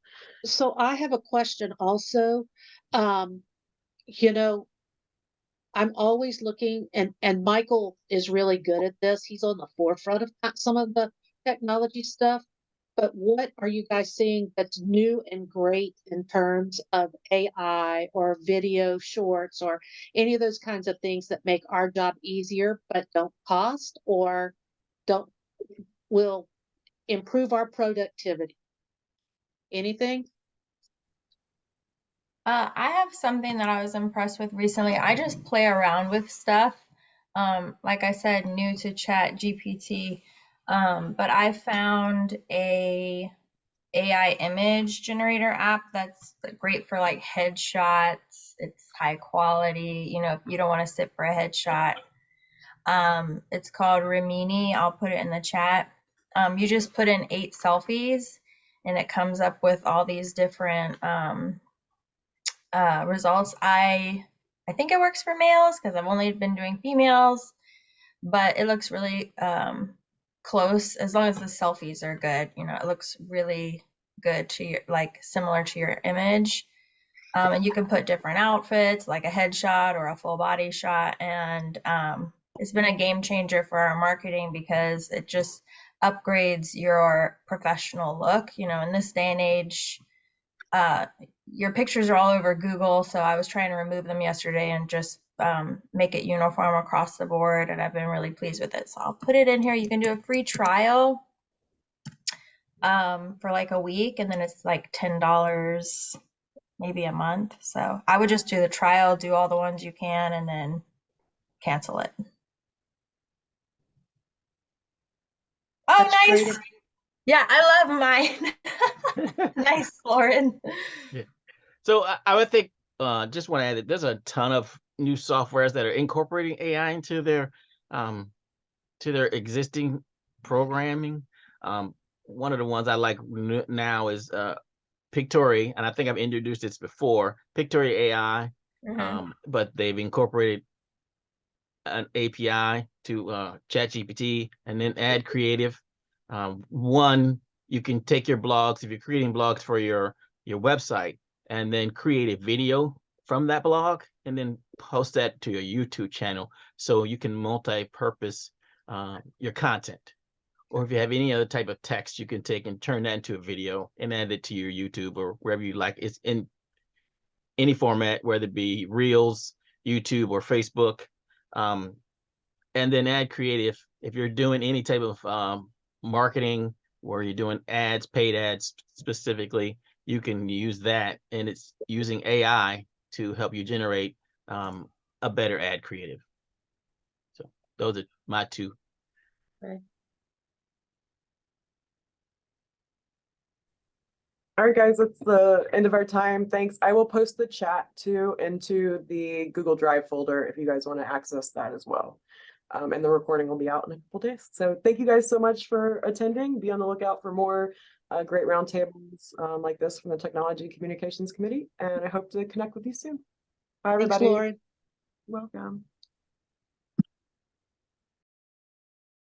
S2: So I have a question also. I'm always looking, and Michael is really good at this. He's on the forefront of some of the technology stuff. But what are you guys seeing that's new and great in terms of AI or video shorts or any of those kinds of things that make our job easier but don't cost or will improve our productivity? Anything?
S3: I have something that I was impressed with recently. I just play around with stuff. Like I said, new to Chat GPT. But I found a AI image generator app that's great for like headshots. It's high quality, if you don't want to sit for a headshot. It's called Rimini. I'll put it in the chat. You just put in 8 selfies and it comes up with all these different results. I think it works for males because I've only been doing females, but it looks really close as long as the selfies are good. It looks really good to your, like, similar to your image. And you can put different outfits, like a headshot or a full body shot. And it's been a game changer for our marketing because it just upgrades your professional look. You know, in this day and age, your pictures are all over Google. So I was trying to remove them yesterday and just make it uniform across the board. And I've been really pleased with it. So I'll put it in here. You can do a free trial for like a week, and then it's like $10 maybe a month. So I would just do the trial, do all the ones you can, and then cancel it. Oh,
S2: That's
S3: nice.
S2: great.
S3: Yeah, I love mine. Nice, Lauren.
S6: Yeah. So I would think, just want to add that there's a ton of new softwares that are incorporating AI into their existing programming. One of the ones I like now is Pictory, and I think I've introduced this before, Pictory AI, but they've incorporated an API to ChatGPT, and then add creative. One, you can take your blogs, if you're creating blogs for your website, and then create a video from that blog and then post that to your YouTube channel, so you can multi-purpose your content. Or if you have any other type of text, you can take and turn that into a video and add it to your YouTube or wherever you like. It's in any format, whether it be Reels, YouTube, or Facebook. And then add creative. If you're doing any type of marketing where you're doing ads, paid ads specifically, you can use that, and it's using AI to help you generate a better ad creative. So those are my two.
S2: Okay.
S1: All right, guys, that's the end of our time. Thanks. I will post the chat too into the Google Drive folder if you guys want to access that as well. And the recording will be out in a couple days. So thank you guys so much for attending. Be on the lookout for more great roundtables like this from the Technology Communications Committee. And I hope to connect with you soon. Bye, everybody.
S2: Thanks, Lauren.
S1: Welcome.